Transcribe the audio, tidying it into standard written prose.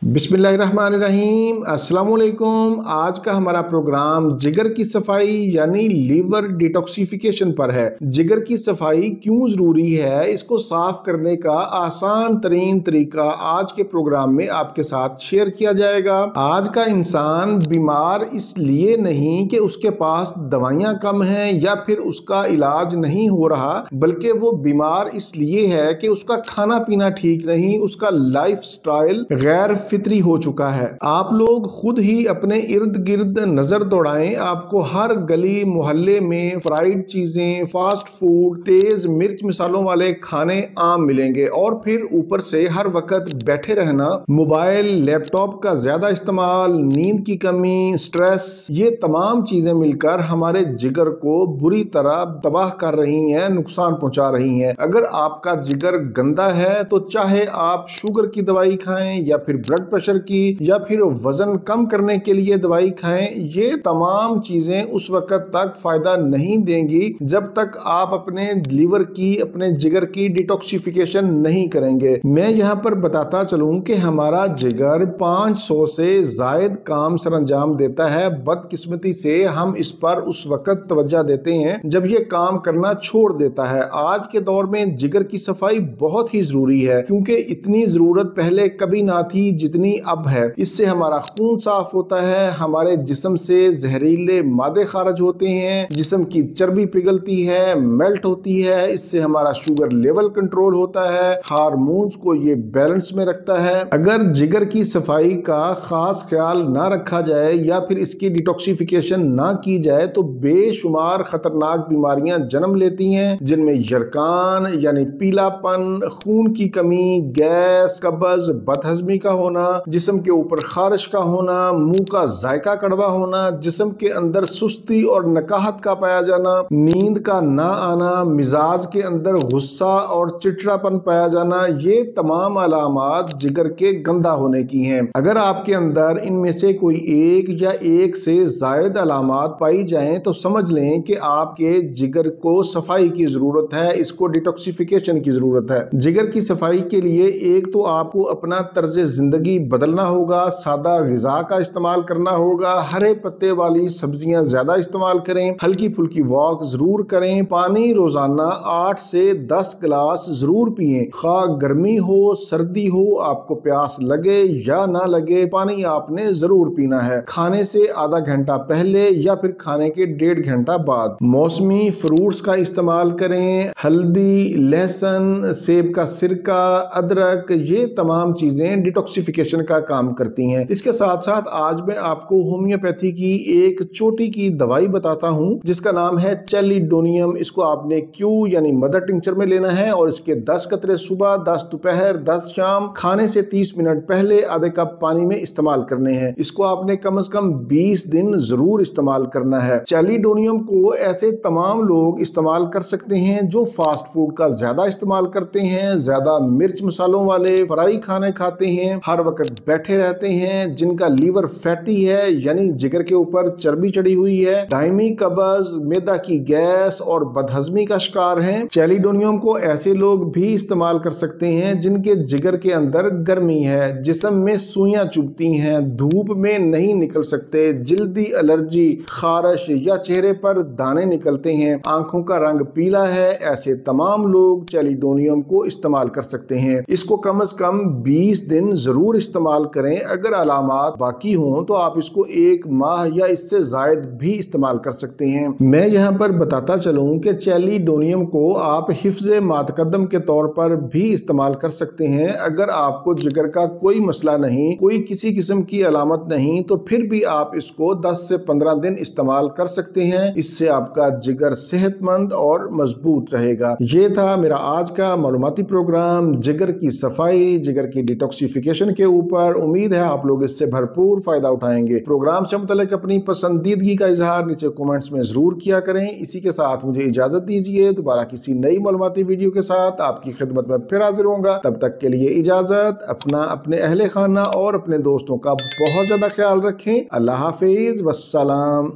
बिस्मिल्लाहिर्रहमानिर्रहीम। अस्सलाम वालेकुम। आज का हमारा प्रोग्राम जिगर की सफाई यानी लीवर डिटॉक्सिफिकेशन पर है। जिगर की सफाई क्यों जरूरी है, इसको साफ करने का आसान तरीन तरीका आज के प्रोग्राम में आपके साथ शेयर किया जाएगा। आज का इंसान बीमार इसलिए नहीं कि उसके पास दवाइयां कम हैं या फिर उसका इलाज नहीं हो रहा, बल्कि वो बीमार इसलिए है कि उसका खाना पीना ठीक नहीं, उसका लाइफ स्टाइल गैर फितरी हो चुका है। आप लोग खुद ही अपने इर्द गिर्द नजर दौड़ाएं, आपको हर गली मोहल्ले में फ्राइड चीजें, फास्ट फूड, तेज मिर्च मसालों वाले खाने आम मिलेंगे। और फिर ऊपर से हर वक्त बैठे रहना, मोबाइल लैपटॉप का ज्यादा इस्तेमाल, नींद की कमी, स्ट्रेस, ये तमाम चीजें मिलकर हमारे जिगर को बुरी तरह तबाह कर रही हैं, नुकसान पहुंचा रही हैं। अगर आपका जिगर गंदा है तो चाहे आप शुगर की दवाई खाएं या फिर ब्लड प्रेशर की या फिर वजन कम करने के लिए दवाई खाएं, ये तमाम चीजें उस वक्त तक फायदा नहीं देंगी जब तक आप अपने लीवर की, अपने जिगर की डिटॉक्सिफिकेशन नहीं करेंगे। मैं यहाँ पर बताता चलूं कि हमारा जिगर 500 से जायद काम सरंजाम देता है। बदकिस्मती से हम इस पर उस वक्त तवज्जो देते हैं जब ये काम करना छोड़ देता है। आज के दौर में जिगर की सफाई बहुत ही जरूरी है, क्योंकि इतनी जरूरत पहले कभी ना थी जितनी अब है। इससे हमारा खून साफ होता है, हमारे जिस्म से जहरीले मादे खारिज होते हैं, जिस्म की चर्बी पिघलती है, मेल्ट होती है। इससे हमारा शुगर लेवल कंट्रोल होता है, हार्मोन्स को ये बैलेंस में रखता है। अगर जिगर की सफाई का खास ख्याल ना रखा जाए या फिर इसकी डिटॉक्सिफिकेशन ना की जाए तो बेशुमार खतरनाक बीमारियां जन्म लेती हैं, जिनमें यरकान यानी पीलापन, खून की कमी, गैस, कब्ज, बदहजमी का होना, जिस्म के ऊपर खारिश का होना, मुंह का जायका कड़वा होना, जिस्म के अंदर सुस्ती और नकाहत का पाया जाना, नींद का ना आना, मिजाज के अंदर गुस्सा और चिड़चिड़ापन पाया जाना, ये तमाम अलामात जिगर के गंदा होने की हैं। अगर आपके अंदर इनमें से कोई एक या एक से जायद अलामात पाई जाएं तो समझ लें कि आपके जिगर को सफाई की जरूरत है, इसको डिटॉक्सिफिकेशन की जरूरत है। जिगर की सफाई के लिए एक तो आपको अपना तर्ज जिंदगी बदलना होगा, सादा गिजा का इस्तेमाल करना होगा, हरे पत्ते वाली सब्जियां ज्यादा इस्तेमाल करें, हल्की फुल्की वॉक जरूर करें, पानी रोजाना 8 से 10 गिलास जरूर पिएं। खा गर्मी हो सर्दी हो, आपको प्यास लगे या ना लगे, पानी आपने जरूर पीना है। खाने से आधा घंटा पहले या फिर खाने के 1.5 घंटा बाद। मौसमी फ्रूट्स का इस्तेमाल करें, हल्दी, लहसुन, सेब का सिरका, अदरक, ये तमाम चीजें डिटॉक्सिफिकेशन का काम करती हैं। इसके साथ साथ आज मैं आपको होम्योपैथी की एक चोटी की दवाई बताता हूं जिसका नाम है चैलिडोनियम। इसको आपने क्यू यानी मदर टिंचर में लेना है और इसके 10 कतरे सुबह, 10 दोपहर, 10 शाम, खाने से 30 मिनट पहले आधे कप पानी में इस्तेमाल करने हैं। इसको आपने कम से कम 20 दिन जरूर इस्तेमाल करना है। चैलिडोनियम को ऐसे तमाम लोग इस्तेमाल कर सकते हैं जो फास्ट फूड का ज्यादा इस्तेमाल करते हैं, ज्यादा मिर्च मसालों वाले फ्राई खाने खाते हैं, हर वक्त बैठे रहते हैं, जिनका लीवर फैटी है यानी जिगर के ऊपर चर्बी चढ़ी हुई है, दायमी कब्ज, मैदा की गैस और बदहजमी का शिकार हैं। चैलिडोनियम को ऐसे लोग भी इस्तेमाल कर सकते हैं जिनके जिगर के अंदर गर्मी है, जिस्म में सुइयां चुभती हैं, धूप में नहीं निकल सकते, जल्दी एलर्जी, खारिश या चेहरे पर दाने निकलते हैं, आंखों का रंग पीला है। ऐसे तमाम लोग चैलिडोनियम को इस्तेमाल कर सकते हैं। इसको कम से कम 20 दिन जरूर इस्तेमाल करें। अगर अलामात बाकी हों तो आप इसको 1 माह या इससे जायद भी इस्तेमाल कर सकते हैं। मैं यहाँ पर बताता चलूं कि चैलिडोनियम को आप हिफ्ज़े मातकद्दम के तौर पर भी इस्तेमाल कर सकते हैं। अगर आपको जिगर का कोई मसला नहीं, कोई किसी किस्म की अलामत नहीं, तो फिर भी आप इसको 10 से 15 दिन इस्तेमाल कर सकते हैं। इससे आपका जिगर सेहतमंद और मजबूत रहेगा। ये था मेरा आज का मालूमाती प्रोग्राम जिगर की सफाई, जिगर की डिटॉक्सिफिकेशन के ऊपर। उम्मीद है आप लोग इससे भरपूर फायदा उठाएंगे। प्रोग्राम से मुतल्लिक अपनी पसंदीदगी का इजहार नीचे कमेंट्स में जरूर किया करें। इसी के साथ मुझे इजाजत दीजिए, दोबारा किसी नई मालूमाती वीडियो के साथ आपकी खिदमत में फिर हाजिर होऊंगा। तब तक के लिए इजाजत। अपना, अपने अहले खाना और अपने दोस्तों का बहुत ज्यादा ख्याल रखें। अल्लाह हाफिज, वस्सलाम।